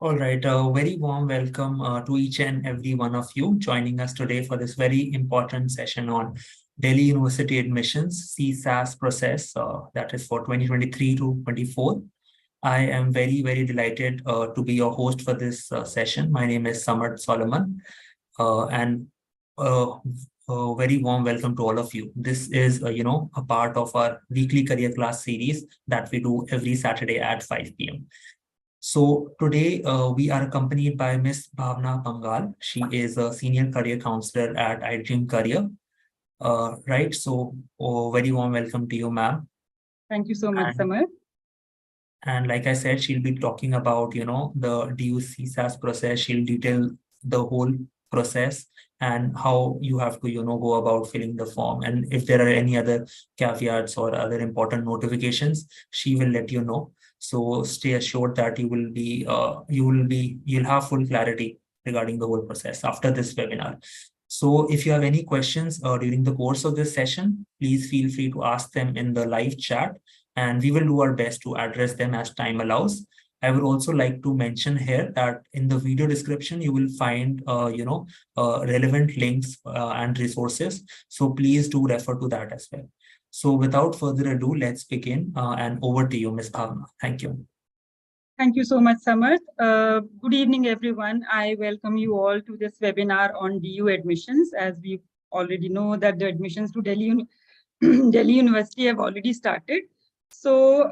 All right, a very warm welcome to each and every one of you joining us today for this very important session on Delhi University admissions, CSAS process, that is for 2023 to 24. I am very delighted to be your host for this session. My name is Samad Solomon, and a very warm welcome to all of you. This is, a part of our weekly career class series that we do every Saturday at 5 p.m. So today we are accompanied by Miss Bhavna Pangal. She is a senior career counselor at iDream Career. Right. So very warm welcome to you, ma'am. Thank you so much, Samar. And like I said, she'll be talking about, the DU CSAS process. She'll detail the whole process and how you have to, go about filling the form. And if there are any other caveats or other important notifications, she will let you know. So stay assured that you'll have full clarity regarding the whole process after this webinar. So if you have any questions during the course of this session, please feel free to ask them in the live chat, and we will do our best to address them as time allows. I would also like to mention here that in the video description, you will find, relevant links and resources. So please do refer to that as well. So without further ado, let's begin. And over to you, Ms. Bhavna. Thank you. Thank you so much, Samarth. Good evening, everyone. I welcome you all to this webinar on DU admissions. As we already know that the admissions to Delhi University have already started. So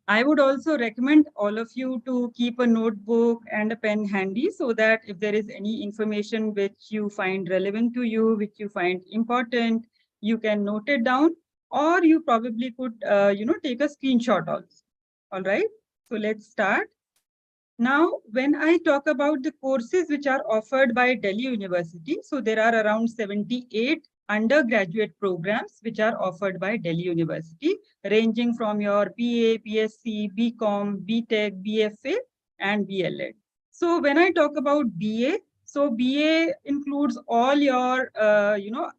I would also recommend all of you to keep a notebook and a pen handy so that if there is any information which you find relevant to you, which you find important, you can note it down, or you probably could, take a screenshot also. All right. So let's start. Now, when I talk about the courses which are offered by Delhi University, so there are around 78 undergraduate programs which are offered by Delhi University, ranging from your BA, BSc, BCom, BTech, BFA, and BLEd. So when I talk about BA, so BA includes all your,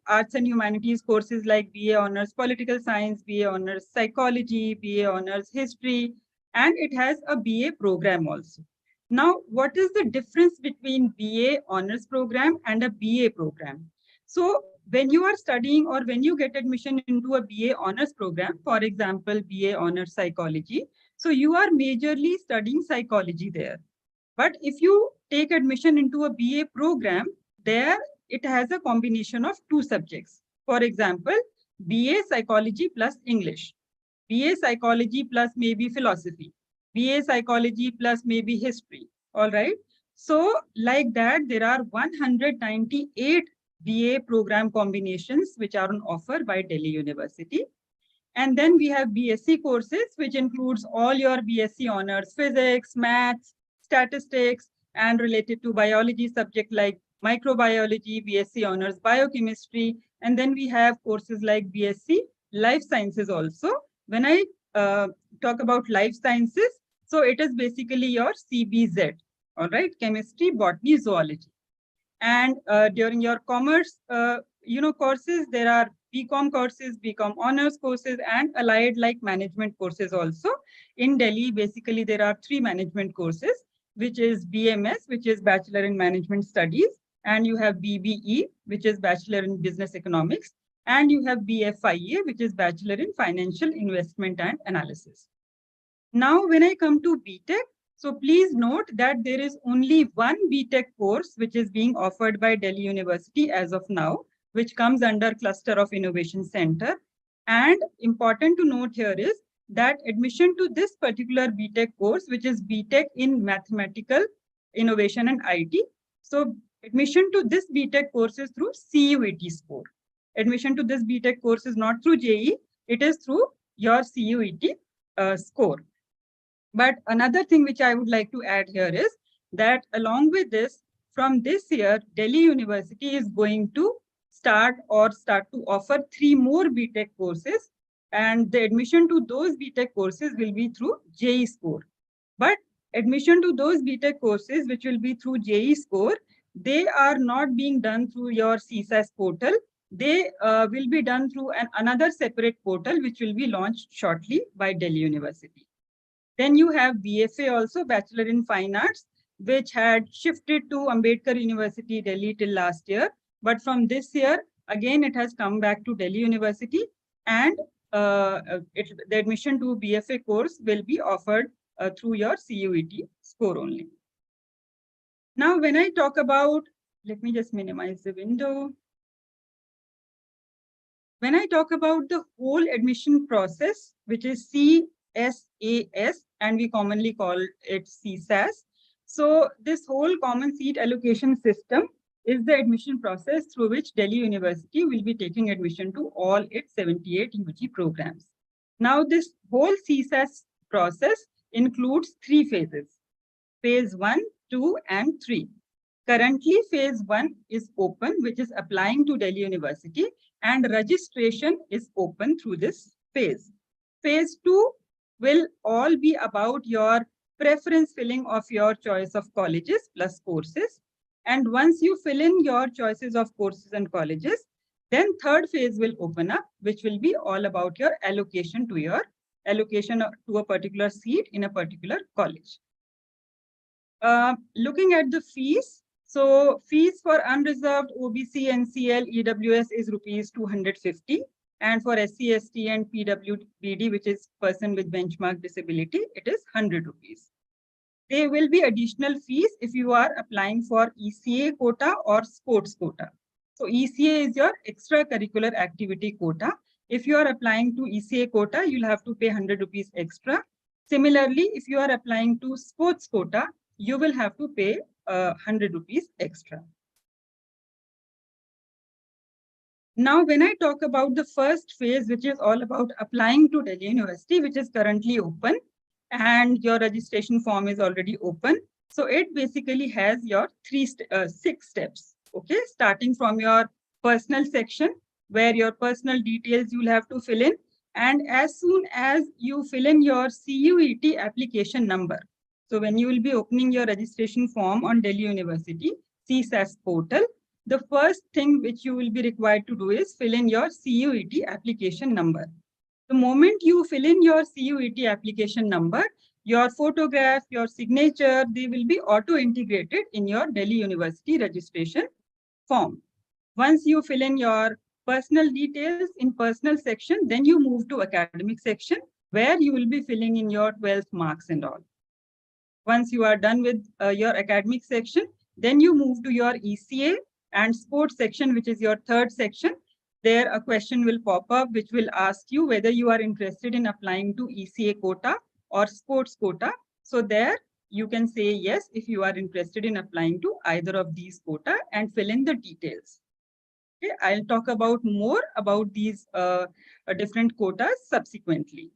arts and humanities courses like BA Honors Political Science, BA Honors Psychology, BA Honors History, and it has a BA program also. Now, what is the difference between BA Honors program and a BA program? So when you are studying or when you get admission into a BA Honors program, for example, BA Honors Psychology, so you are majorly studying psychology there. But if you take admission into a BA program, there it has a combination of two subjects. For example, BA Psychology plus English, BA Psychology plus maybe philosophy, BA Psychology plus maybe history. All right. So like that, there are 198 BA program combinations which are on offer by Delhi University. And then we have BSc courses, which includes all your BSc honors, physics, maths, statistics, and related to biology subject like microbiology, BSc honors, biochemistry. And then we have courses like BSc life sciences also. When I talk about life sciences, so it is basically your CBZ, all right, chemistry, botany, zoology. And during your commerce, courses, there are BCom courses, BCom honors courses, and allied like management courses also. In Delhi, basically, there are 3 management courses, which is BMS, which is Bachelor in Management Studies, and you have BBE, which is Bachelor in Business Economics, and you have BFIA, which is Bachelor in Financial Investment and Analysis. Now, when I come to BTech, so please note that there is only one BTech course which is being offered by Delhi University as of now, which comes under Cluster of Innovation Center. And important to note here is that admission to this particular BTech course, which is BTech in Mathematical Innovation and IT. So admission to this BTech course is through CUET score. Admission to this BTech course is not through JEE, it is through your CUET score. But another thing which I would like to add here is that along with this, from this year, Delhi University is going to start to offer 3 more BTech courses, and the admission to those BTech courses will be through JEE score. But admission to those BTech courses, which will be through JEE score, they are not being done through your CSAS portal. They will be done through another separate portal, which will be launched shortly by Delhi University. Then you have BFA also, Bachelor in Fine Arts, which had shifted to Ambedkar University, Delhi till last year. But from this year, again, it has come back to Delhi University, and the admission to BFA course will be offered through your CUET score only. Now, when I talk about, let me just minimize the window. When I talk about the whole admission process, which is CSAS, and we commonly call it CSAS. So this whole common seat allocation system is the admission process through which Delhi University will be taking admission to all its 78 UG programs. Now, this whole CSAS process includes 3 phases: phase 1, 2, and 3. Currently, phase 1 is open, which is applying to Delhi University, and registration is open through this phase. Phase 2 will all be about your preference filling of your choice of colleges plus courses. And once you fill in your choices of courses and colleges, then third phase will open up, which will be all about your allocation to a particular seat in a particular college. Looking at the fees, so fees for unreserved OBCNCL EWS is rupees 250, and for SC, ST and PWBD, which is person with benchmark disability, it is 100 rupees. There will be additional fees if you are applying for ECA quota or sports quota. So ECA is your extracurricular activity quota. If you are applying to ECA quota, you'll have to pay 100 rupees extra. Similarly, if you are applying to sports quota, you will have to pay 100 rupees extra. Now, when I talk about the first phase, which is all about applying to Delhi University, which is currently open, and your registration form is already open. So it basically has your 6 steps, okay? Starting from your personal section, where your personal details you'll have to fill in. And as soon as you fill in your CUET application number, so when you will be opening your registration form on Delhi University CSAS Portal, the first thing which you will be required to do is fill in your CUET application number. The moment you fill in your CUET application number, your photograph, your signature, they will be auto-integrated in your Delhi University registration form. Once you fill in your personal details in personal section, then you move to academic section, where you will be filling in your 12th marks and all. Once you are done with your academic section, then you move to your ECA and sports section, which is your third section. There a question will pop up, which will ask you whether you are interested in applying to ECA quota or sports quota. So there you can say yes if you are interested in applying to either of these quota and fill in the details. Okay, I'll talk about more about these different quotas subsequently.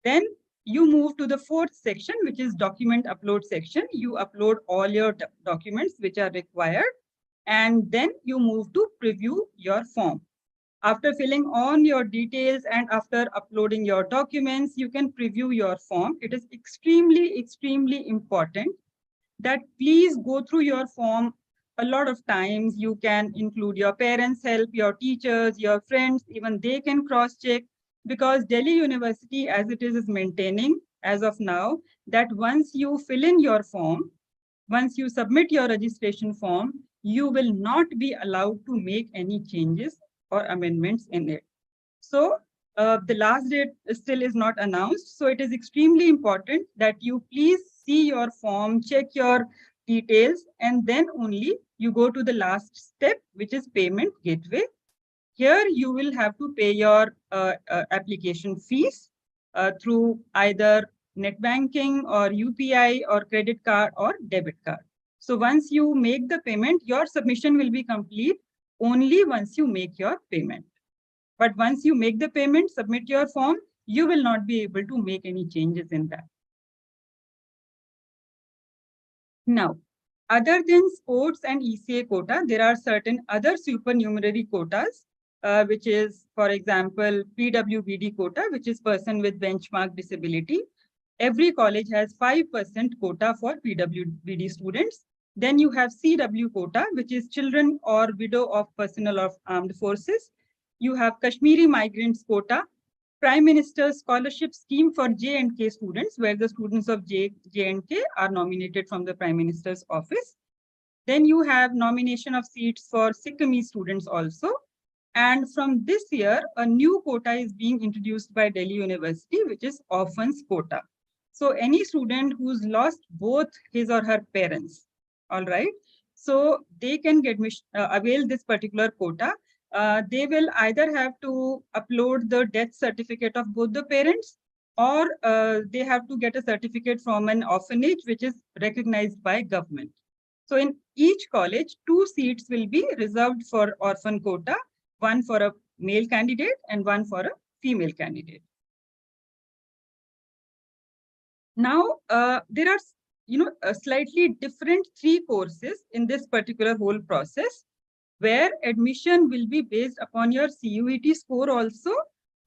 Then you move to the fourth section, which is document upload section. You upload all your documents which are required, and then you move to preview your form. After filling on your details and after uploading your documents, you can preview your form. It is extremely, extremely important that please go through your form a lot of times. You can include your parents' help, your teachers, your friends, even they can cross-check, because Delhi University, as it is maintaining as of now, that once you fill in your form, once you submit your registration form, you will not be allowed to make any changes or amendments in it. So the last date still is not announced. So it is extremely important that you please see your form, check your details, and then only you go to the last step, which is payment gateway. Here you will have to pay your application fees through either net banking or UPI or credit card or debit card. So once you make the payment, your submission will be complete only once you make your payment. But once you make the payment, submit your form, you will not be able to make any changes in that. Now, other than sports and ECA quota, there are certain other supernumerary quotas, which is, for example, PWBD quota, which is person with benchmark disability. Every college has 5% quota for PWBD students. Then you have CW quota, which is children or widow of personnel of armed forces. You have Kashmiri migrants quota, Prime Minister's Scholarship Scheme for J&K students, where the students of J&K are nominated from the Prime Minister's office. Then you have nomination of seats for Sikkimi students also. And from this year, a new quota is being introduced by Delhi University, which is orphans quota. So any student who's lost both his or her parents, all right, so they can get avail this particular quota. They will either have to upload the death certificate of both the parents, or they have to get a certificate from an orphanage, which is recognized by government. So in each college, 2 seats will be reserved for orphan quota, one for a male candidate and one for a female candidate. Now, there are slightly different 3 courses in this particular whole process, where admission will be based upon your CUET score also,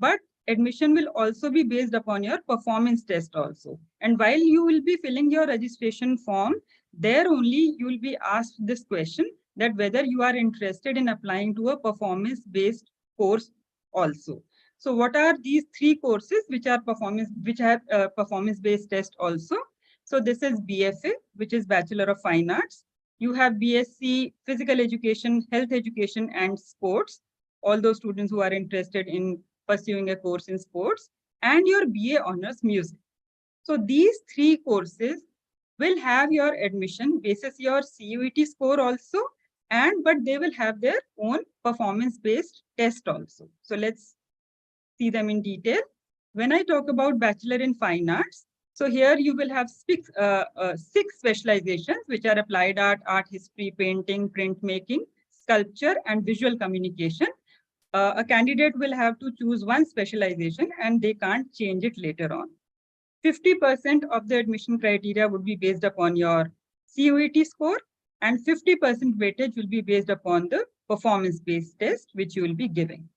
but admission will also be based upon your performance test also. And while you will be filling your registration form, there only you will be asked this question, that whether you are interested in applying to a performance-based course also. So what are these 3 courses which have performance-based test also? So this is BFA, which is Bachelor of Fine Arts. You have BSc Physical Education, Health Education, and Sports, all those students who are interested in pursuing a course in sports, and your BA Honors Music. So these 3 courses will have your admission basis your CUET score also, but they will have their own performance-based test also. So let's see them in detail. When I talk about Bachelor in Fine Arts, so here you will have 6 specializations, which are applied art, art history, painting, printmaking, sculpture, and visual communication. A candidate will have to choose one specialization and they can't change it later on. 50% of the admission criteria would be based upon your CUET score, and 50% weightage will be based upon the performance-based test, which you will be giving.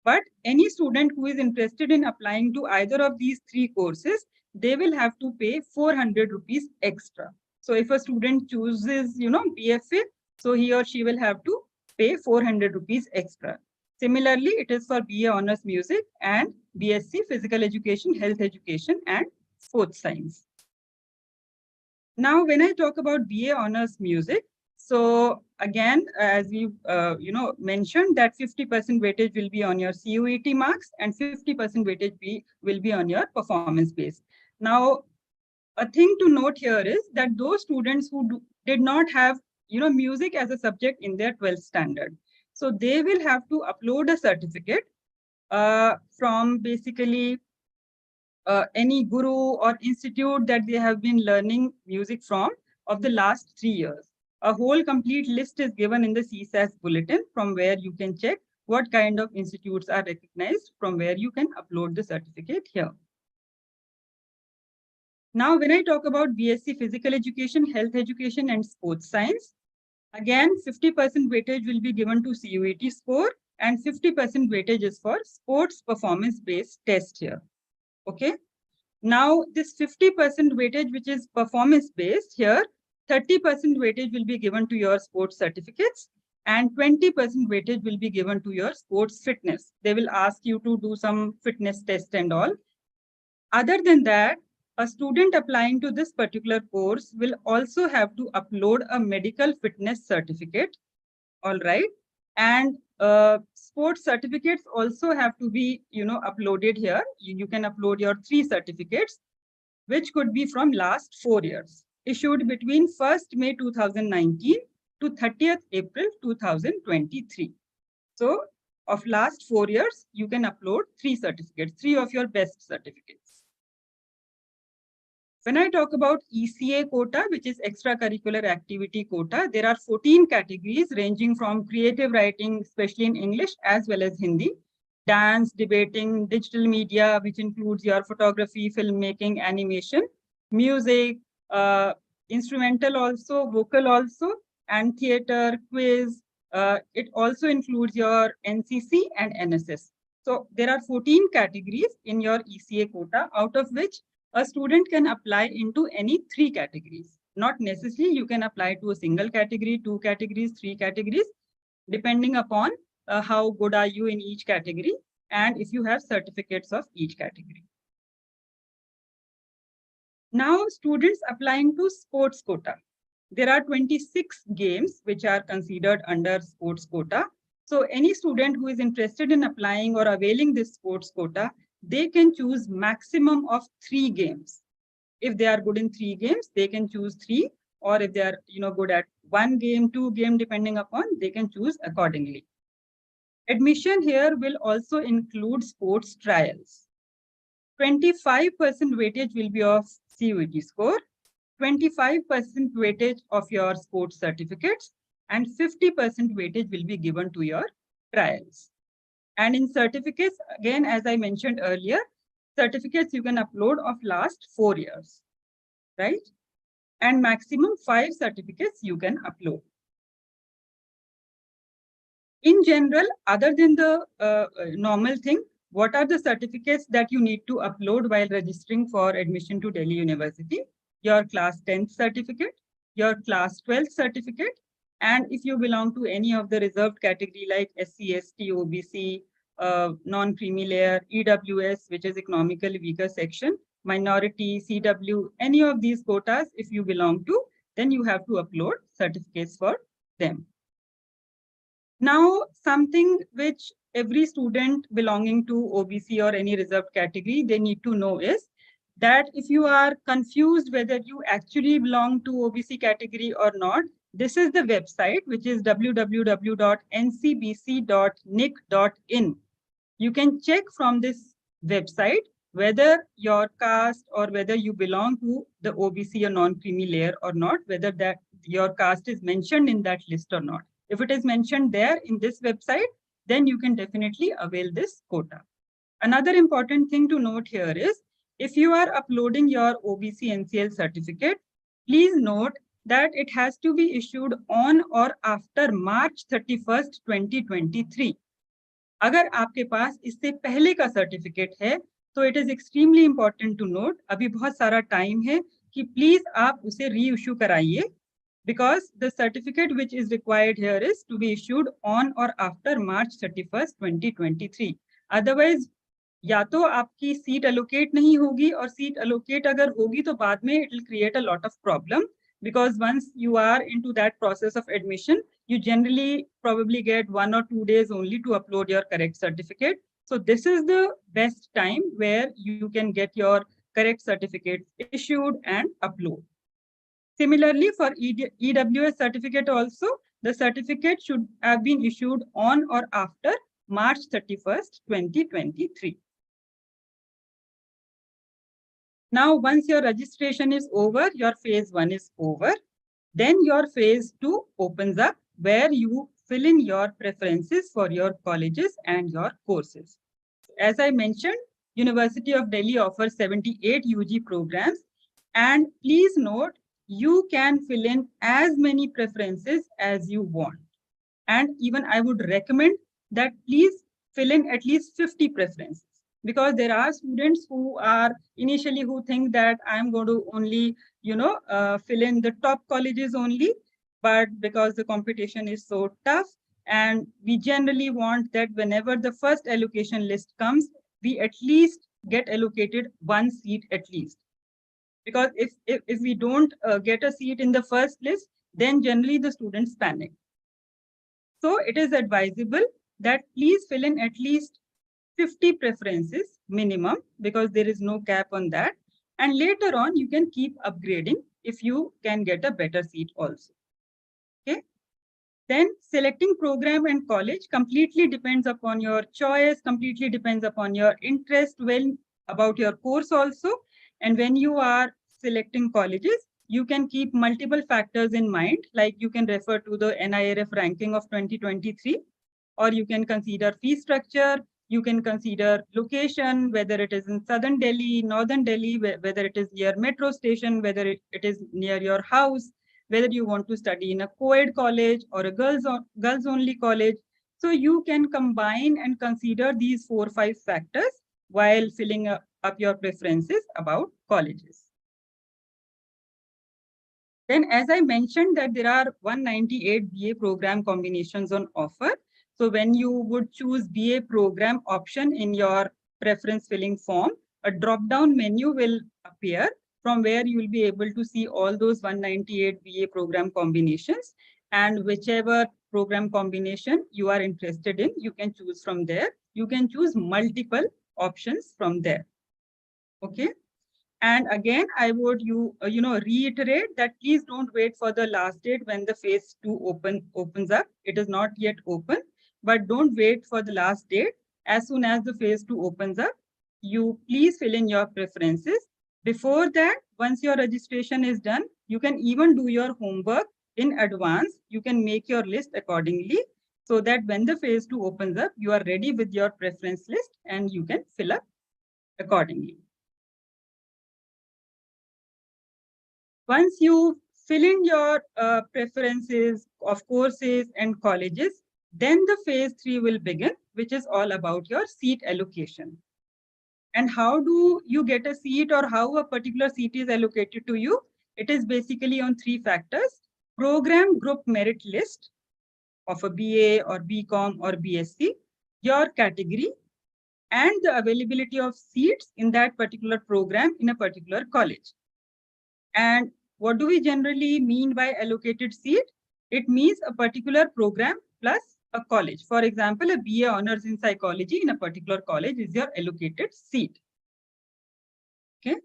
But any student who is interested in applying to either of these 3 courses, they will have to pay 400 rupees extra. So if a student chooses, BFA, so he or she will have to pay 400 rupees extra. Similarly, it is for BA Honors Music and BSc Physical Education, Health Education, and Sports Science. Now, when I talk about BA Honors Music, so again, as we mentioned, that 50% weightage will be on your CUET marks and 50% weightage will be on your performance base. Now, a thing to note here is that those students who did not have music as a subject in their 12th standard, so they will have to upload a certificate from basically any guru or institute that they have been learning music from of the last 3 years. A whole complete list is given in the CSAS Bulletin, from where you can check what kind of institutes are recognized, from where you can upload the certificate here. Now, when I talk about BSc Physical Education, Health Education, and Sports Science, again, 50% weightage will be given to CUET score, and 50% weightage is for sports performance-based test here. Okay. Now, this 50% weightage, which is performance-based here, 30% weightage will be given to your sports certificates, and 20% weightage will be given to your sports fitness. They will ask you to do some fitness test and all. Other than that, a student applying to this particular course will also have to upload a medical fitness certificate, all right? And sports certificates also have to be, uploaded here. You can upload your 3 certificates, which could be from last 4 years, issued between 1st May 2019 to 30th April 2023. So of last 4 years, you can upload 3 certificates, 3 of your best certificates. When I talk about ECA quota, which is extracurricular activity quota, there are 14 categories ranging from creative writing, especially in English, as well as Hindi, dance, debating, digital media, which includes your photography, filmmaking, animation, music, instrumental also, vocal also, and theater, quiz. It also includes your NCC and NSS. So there are 14 categories in your ECA quota, out of which a student can apply into any 3 categories. Not necessarily you can apply to a single category, 2 categories, 3 categories, depending upon how good are you in each category. and if you have certificates of each category. Now, students applying to sports quota. There are 26 games which are considered under sports quota. So any student who is interested in applying or availing this sports quota, they can choose maximum of 3 games. If they are good in 3 games, they can choose 3, or if they are good at 1 game, 2 game, depending upon, they can choose accordingly. Admission here will also include sports trials. 25% weightage will be of CUET score, 25% weightage of your sports certificates, and 50% weightage will be given to your trials. And in certificates, again, as I mentioned earlier, certificates you can upload of last 4 years, right? And maximum 5 certificates you can upload. In general, other than the normal thing, what are the certificates that you need to upload while registering for admission to Delhi University? Your class 10th certificate, your class 12th certificate, and if you belong to any of the reserved category like SC, ST, OBC, non-creamy layer, EWS, which is economically weaker section, minority, CW, any of these quotas, if you belong to, then you have to upload certificates for them. Now, something which every student belonging to OBC or any reserved category, they need to know is that if you are confused whether you actually belong to OBC category or not, this is the website, which is www.ncbc.nic.in. You can check from this website whether your caste or whether you belong to the OBC or non-creamy layer or not, whether that your caste is mentioned in that list or not. If it is mentioned there in this website, then you can definitely avail this quota. Another important thing to note here is, if you are uploading your OBCNCL certificate, please note that it has to be issued on or after March 31st, 2023. अगर आपके पास इससे पहले का certificate है, तो it is extremely important to note, अभी बहुत सारा टाइम है कि प्लीज आप उसे री इश्यू कराइए, because the certificate which is required here is to be issued on or after March 31st, 2023. Otherwise, या तो आपकी सीट allocate नहीं होगी, और सीट allocate अगर होगी तो बाद में it will create a lot of problem, because once you are into that process of admission, you generally probably get 1 or 2 days only to upload your correct certificate. So this is the best time where you can get your correct certificates issued and upload. Similarly, for EWS certificate also, the certificate should have been issued on or after March 31st, 2023. Now, once your registration is over, your phase 1 is over, then your phase 2 opens up, where you fill in your preferences for your colleges and your courses. As I mentioned, University of Delhi offers 78 UG programs, and please note, you can fill in as many preferences as you want. And even I would recommend that please fill in at least 50 preferences, because there are students who are initially who think that I'm going to only, fill in the top colleges only, but because the competition is so tough, and we generally want that whenever the first allocation list comes, we at least get allocated 1 seat at least. Because if we don't get a seat in the first list, then generally the students panic. So it is advisable that please fill in at least 50 preferences minimum, because there is no cap on that. And later on, you can keep upgrading if you can get a better seat also. Okay. Then selecting program and college completely depends upon your choice, completely depends upon your interest, about your course also. And when you are selecting colleges, you can keep multiple factors in mind, like you can refer to the NIRF ranking of 2023, or you can consider fee structure, you can consider location, whether it is in southern Delhi, northern Delhi, whether it is near metro station, whether it is near your house, whether you want to study in a co-ed college or a girls only college. So you can combine and consider these 4 or 5 factors while filling up your preferences about colleges. Then, as I mentioned, that there are 198 BA program combinations on offer. So when you would choose BA program option in your preference filling form, a drop-down menu will appear from where you will be able to see all those 198 BA program combinations, and whichever program combination you are interested in, you can choose from there. You can choose multiple options from there. Okay. And again, I would reiterate that please don't wait for the last date when the phase 2 opens up. It is not yet open, but don't wait for the last date. As soon as the phase 2 opens up, you please fill in your preferences. Before that, once your registration is done, you can even do your homework in advance. You can make your list accordingly so that when the phase 2 opens up, you are ready with your preference list and you can fill up accordingly. Once you fill in your preferences of courses and colleges, then the phase 3 will begin, which is all about your seat allocation. And how do you get a seat, or how a particular seat is allocated to you? It is basically on 3 factors: program group merit list of a BA or BCom or BSc, your category, and the availability of seats in that particular program in a particular college. And what do we generally mean by allocated seat? It means a particular program plus a college. For example, a BA honors in psychology in a particular college is your allocated seat. Okay.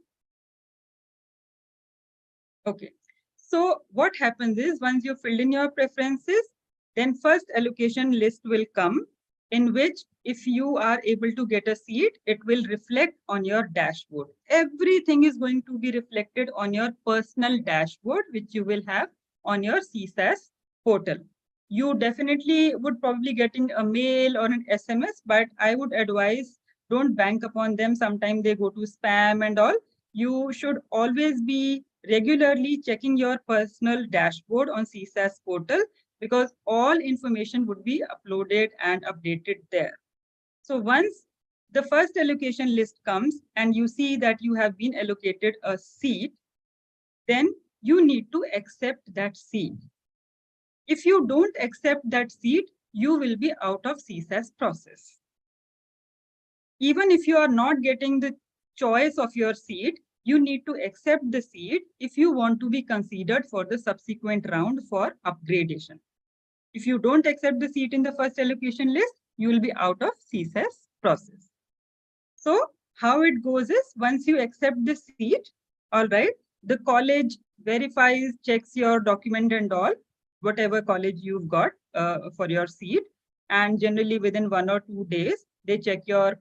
Okay. So what happens is, once you filled in your preferences, then first allocation list will come, in which if you are able to get a seat, it will reflect on your dashboard. Everything is going to be reflected on your personal dashboard, which you will have on your CSAS portal. You definitely would probably getting a mail or an SMS, but I would advise don't bank upon them. Sometimes they go to spam and all. You should always be regularly checking your personal dashboard on CSAS portal, because all information would be uploaded and updated there. So once the first allocation list comes and you see that you have been allocated a seat, then you need to accept that seat. If you don't accept that seat, you will be out of CSAS process. Even if you are not getting the choice of your seat, you need to accept the seat if you want to be considered for the subsequent round for upgradation. If you don't accept the seat in the first allocation list, you will be out of CSAS process. So how it goes is, once you accept the seat, all right, the college verifies, checks your document and all, whatever college you've got for your seat. And generally within 1 or 2 days, they check your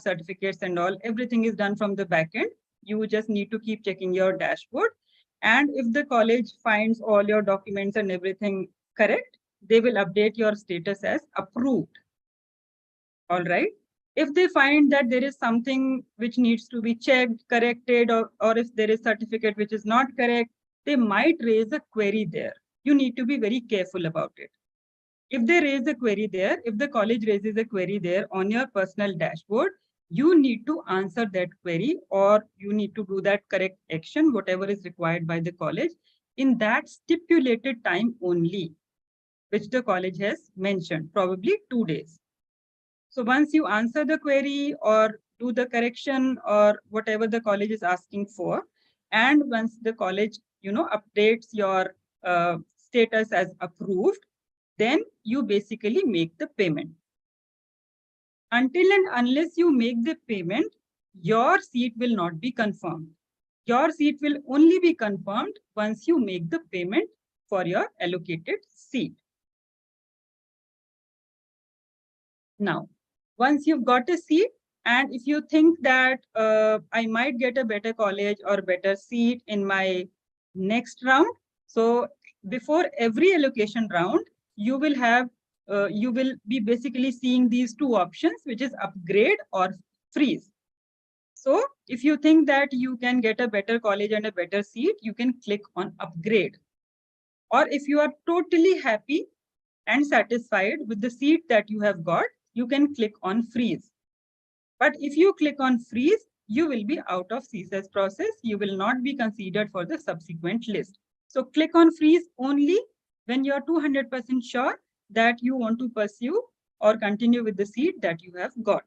certificates and all. Everything is done from the back end. You just need to keep checking your dashboard. And if the college finds all your documents and everything correct, they will update your status as approved. All right. If they find that there is something which needs to be checked, corrected, or if there is certificate which is not correct, they might raise a query there. You need to be very careful about it. If they raise a query there, if the college raises a query there on your personal dashboard, you need to answer that query, or you need to do that correct action, whatever is required by the college, in that stipulated time only, which the college has mentioned, probably 2 days. So once you answer the query or do the correction or whatever the college is asking for, and once the college, updates your status as approved, then you basically make the payment. Until and unless you make the payment, your seat will not be confirmed. Your seat will only be confirmed once you make the payment for your allocated seat. Now, once you've got a seat, and if you think that I might get a better college or better seat in my next round, so before every allocation round, you will be basically seeing these 2 options, which is upgrade or freeze. So if you think that you can get a better college and a better seat, you can click on upgrade. Or if you are totally happy and satisfied with the seat that you have got, you can click on freeze. But if you click on freeze, you will be out of CSAS process. You will not be considered for the subsequent list. So click on freeze only when you're 200% sure that you want to pursue or continue with the seat that you have got.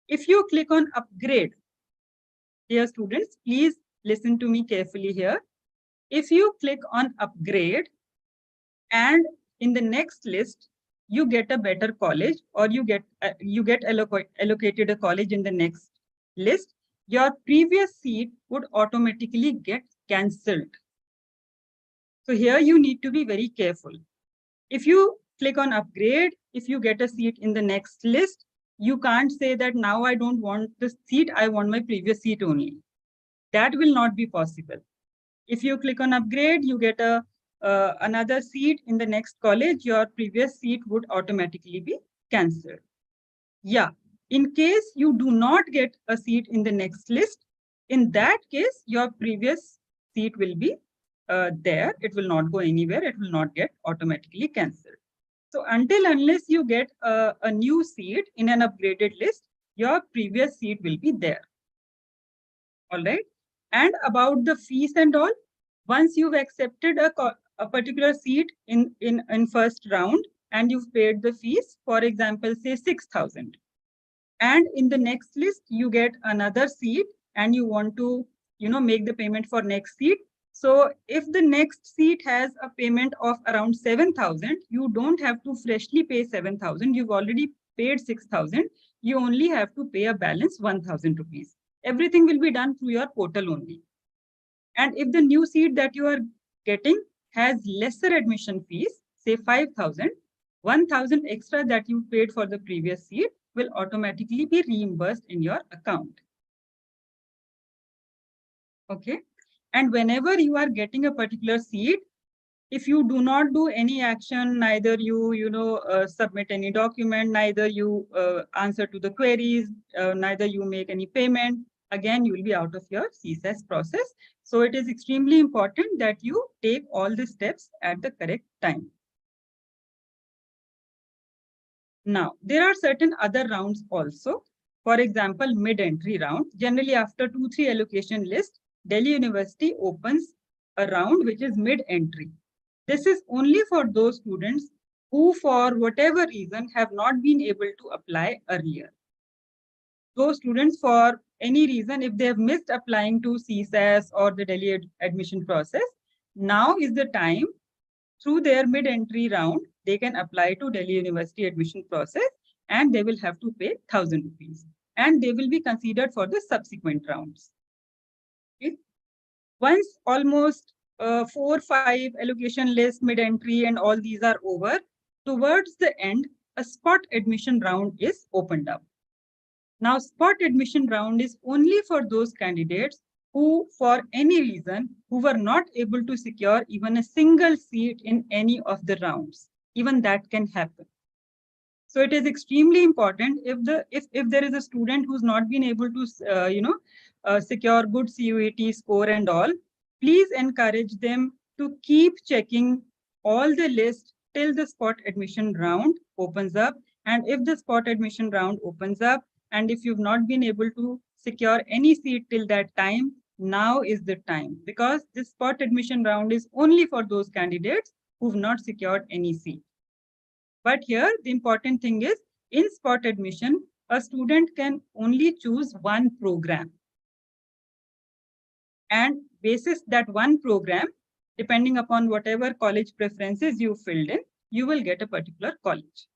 If you click on upgrade, dear students, please listen to me carefully here. If you click on upgrade and in the next list, you get a better college or you get allocated a college in the next list, your previous seat would automatically get cancelled. So here you need to be very careful. If you click on upgrade, if you get a seat in the next list, you can't say that now I don't want this seat, I want my previous seat only. That will not be possible. If you click on upgrade, you get another seat in the next college, your previous seat would automatically be cancelled. Yeah, in case you do not get a seat in the next list, in that case, your previous seat will be there. It will not go anywhere. It will not get automatically cancelled. So unless you get a new seat in an upgraded list, your previous seat will be there. All right. And about the fees and all, once you've accepted a particular seat in first round and you've paid the fees, for example, say 6,000. And in the next list, you get another seat and you want to, make the payment for next seat. So if the next seat has a payment of around 7,000, you don't have to freshly pay 7,000. You've already paid 6,000. You only have to pay a balance 1,000 rupees. Everything will be done through your portal only. And if the new seat that you are getting has lesser admission fees, say 5,000, 1,000 extra that you paid for the previous seat will automatically be reimbursed in your account. Okay. And whenever you are getting a particular seat, if you do not do any action, neither you submit any document, neither you answer to the queries, neither you make any payment, again, you will be out of your CSAS process. So it is extremely important that you take all the steps at the correct time. Now, there are certain other rounds also. For example, mid-entry round. Generally, after 2-3 allocation lists, Delhi University opens a round which is mid-entry. This is only for those students who, for whatever reason, have not been able to apply earlier. Those students, for any reason, if they have missed applying to CSAS or the Delhi admission process, now is the time. Through their mid-entry round, they can apply to Delhi University admission process and they will have to pay 1,000 rupees. And they will be considered for the subsequent rounds. Okay. Once almost 4 or 5 allocation lists, mid-entry and all these are over, towards the end, a spot admission round is opened up. Now, spot admission round is only for those candidates who, for any reason, who were not able to secure even a single seat in any of the rounds. Even that can happen. So it is extremely important if there is a student who's not been able to secure good CUET score and all, please encourage them to keep checking all the lists till the spot admission round opens up. And if the spot admission round opens up, and if you've not been able to secure any seat till that time, now is the time, because this spot admission round is only for those candidates who've not secured any seat. But here, the important thing is, in spot admission, a student can only choose one program. And basis that one program, depending upon whatever college preferences you filled in, you will get a particular college.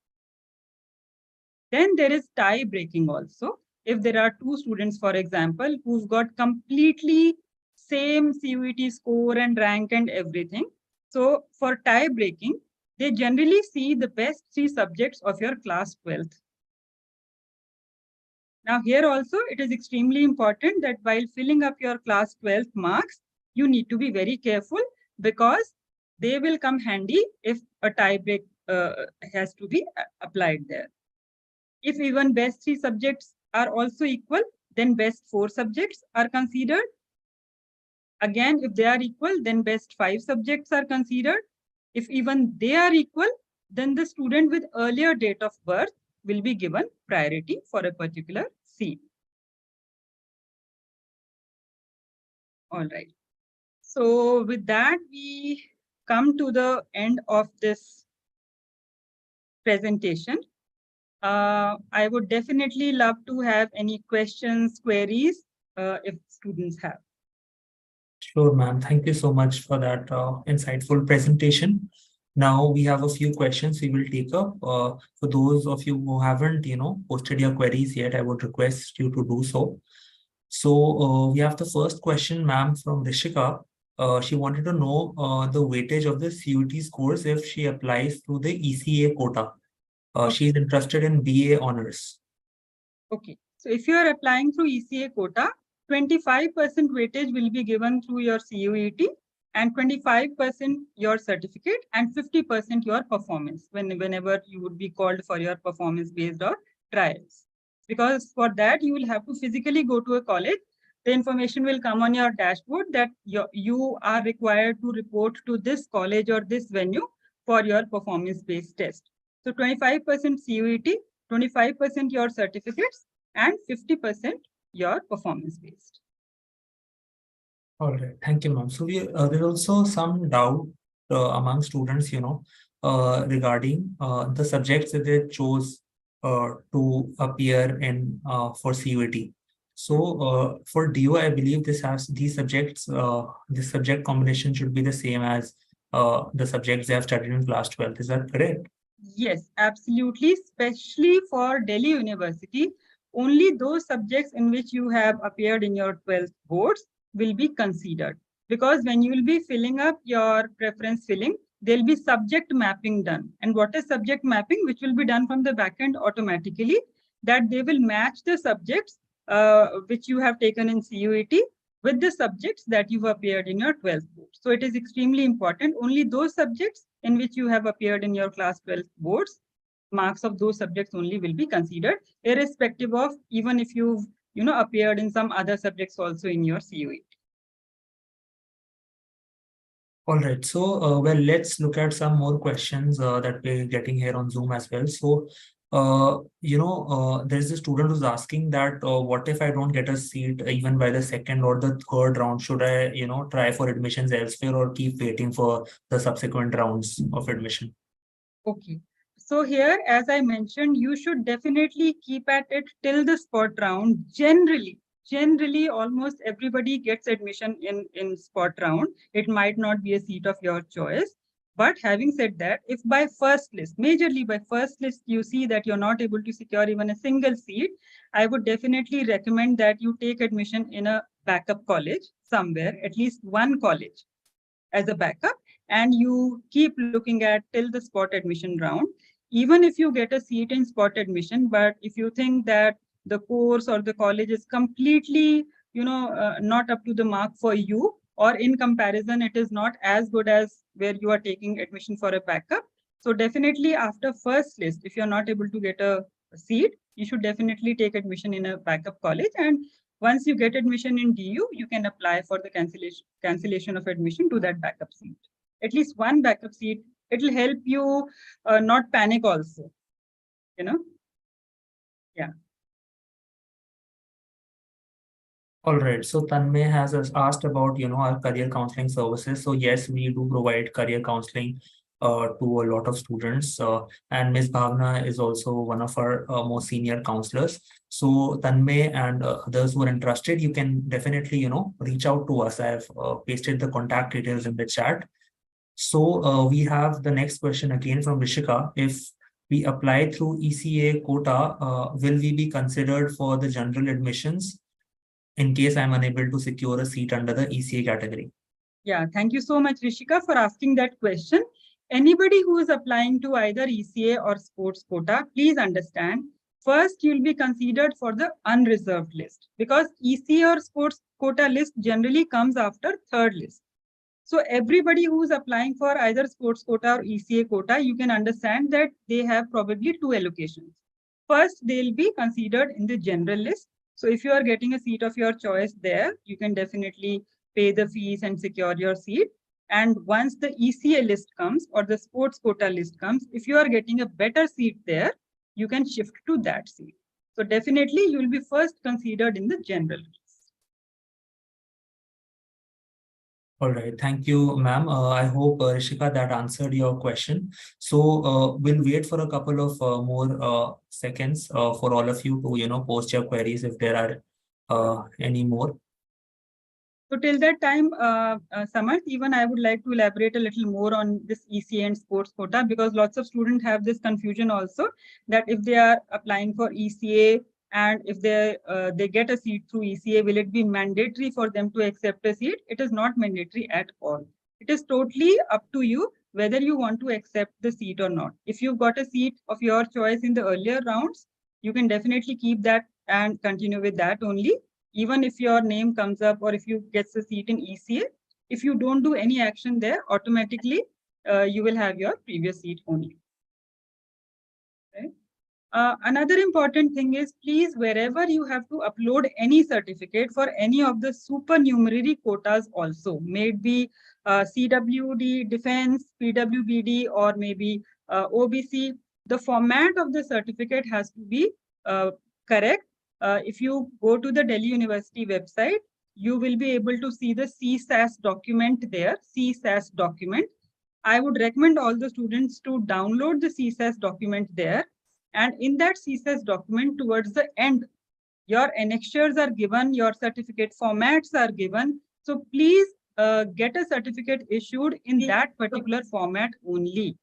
Then there is tie breaking also. If there are 2 students, for example, who've got completely same CUET score and rank and everything. So for tie breaking, they generally see the best 3 subjects of your class 12th. Now here also, it is extremely important that while filling up your class 12th marks, you need to be very careful, because they will come handy if a tie break has to be applied there. If even best 3 subjects are also equal, then best 4 subjects are considered. Again, if they are equal, then best 5 subjects are considered. If even they are equal, then the student with earlier date of birth will be given priority for a particular seat. All right. So with that, we come to the end of this presentation. I would definitely love to have any questions, queries, if students have. Sure, ma'am. Thank you so much for that insightful presentation. Now we have a few questions we will take up. For those of you who haven't, posted your queries yet, I would request you to do so. So we have the first question, ma'am, from Rishika. She wanted to know the weightage of the CUT scores if she applies through the ECA quota. She is interested in BA honors. Okay, so if you are applying through ECA quota, 25% weightage will be given through your CUET and 25% your certificate and 50% your performance whenever you would be called for your performance based or trials. Because for that, you will have to physically go to a college. The information will come on your dashboard that you are required to report to this college or this venue for your performance based test. So 25% CUET, 25% your certificates, and 50% your performance based. All right, thank you, ma'am. So there's also some doubt among students, regarding the subjects that they chose to appear in for CUET. So for DO, I believe these subjects, this subject combination should be the same as the subjects they have studied in class 12. Is that correct? Yes, absolutely. Especially for Delhi University, only those subjects in which you have appeared in your 12th boards will be considered. Because when you will be filling up your preference filling, there'll be subject mapping done. And what is subject mapping? Which will be done from the backend automatically, that they will match the subjects which you have taken in CUET with the subjects that you've appeared in your 12th board. So it is extremely important. Only those subjects in which you have appeared in your class 12 boards, marks of those subjects only will be considered, irrespective of even if you've appeared in some other subjects also in your CUET. All right, so well, let's look at some more questions that we're getting here on Zoom as well. So, there's a student who's asking that what if I don't get a seat even by the second or the third round? Should I, try for admissions elsewhere or keep waiting for the subsequent rounds of admission? Okay. So here, as I mentioned, you should definitely keep at it till the spot round. Generally, almost everybody gets admission in spot round. It might not be a seat of your choice. But having said that, if by first list, majorly by first list, you see that you're not able to secure even a single seat, I would definitely recommend that you take admission in a backup college somewhere, at least one college as a backup, and you keep looking at till the spot admission round. Even if you get a seat in spot admission, but if you think that the course or the college is completely not up to the mark for you, or in comparison it is not as good as where you are taking admission for a backup, so definitely after first list, if you're not able to get a seat, you should definitely take admission in a backup college. And once you get admission in DU, you can apply for the cancellation of admission to that backup seat. At least one backup seat. It will help you not panic also. Yeah. All right. So Tanmay has asked about, our career counseling services. So yes, we do provide career counseling to a lot of students. And Ms. Bhavna is also one of our most senior counselors. So Tanmay and others who are interested, you can definitely, reach out to us. I have pasted the contact details in the chat. So we have the next question again from Rishika. If we apply through ECA quota, will we be considered for the general admissions in case I'm unable to secure a seat under the ECA category? Yeah, thank you so much, Rishika, for asking that question. Anybody who is applying to either ECA or sports quota, please understand, first you'll be considered for the unreserved list, because ECA or sports quota list generally comes after third list. So everybody who is applying for either sports quota or ECA quota, you can understand that they have probably two allocations. First, they'll be considered in the general list. So if you are getting a seat of your choice there, you can definitely pay the fees and secure your seat. And once the ECA list comes or the sports quota list comes, if you are getting a better seat there, you can shift to that seat. So definitely you will be first considered in the general list. All right, thank you, ma'am. I hope, Rishika, that answered your question. So we'll wait for a couple of more seconds for all of you to, post your queries if there are any more. So till that time, Samarth, even I would like to elaborate a little more on this ECA and sports quota, because lots of students have this confusion also that if they are applying for ECA and if they get a seat through ECA, will it be mandatory for them to accept a seat? It is not mandatory at all. It is totally up to you whether you want to accept the seat or not. If you've got a seat of your choice in the earlier rounds, you can definitely keep that and continue with that only. Even if your name comes up or if you get a seat in ECA, if you don't do any action there, automatically you will have your previous seat only. Okay. Another important thing is, please, wherever you have to upload any certificate for any of the supernumerary quotas also, may it be CWD, Defense, PWBD, or maybe OBC, the format of the certificate has to be correct. If you go to the Delhi University website, you will be able to see the CSAS document there, CSAS document. I would recommend all the students to download the CSAS document there. And in that CSAS document, towards the end, your annexures are given, your certificate formats are given. So please get a certificate issued in that particular format only.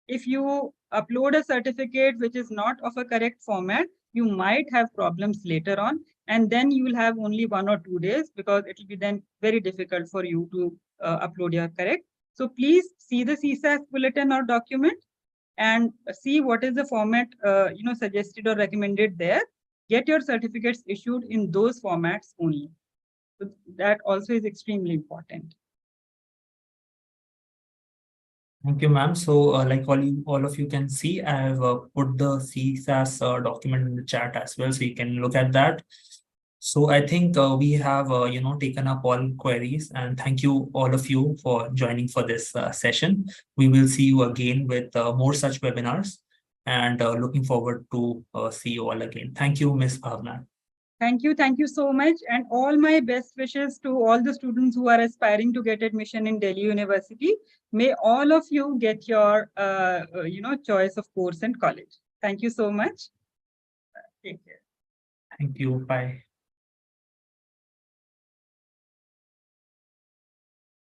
If you upload a certificate which is not of a correct format, you might have problems later on. And then you will have only 1 or 2 days, because it will be then very difficult for you to upload your correct. So please see the CSAS bulletin or document and see what is the format suggested or recommended there. Get your certificates issued in those formats only. So that also is extremely important. Thank you, ma'am. So, like all of you can see, I have put the CSAS document in the chat as well, so you can look at that. So I think we have, taken up all queries, and thank you all of you for joining for this session. We will see you again with more such webinars, and looking forward to see you all again. Thank you, Ms. Bhavna. Thank you so much, and all my best wishes to all the students who are aspiring to get admission in Delhi University. May all of you get your, choice of course and college. Thank you so much. Take care. Thank you. Bye.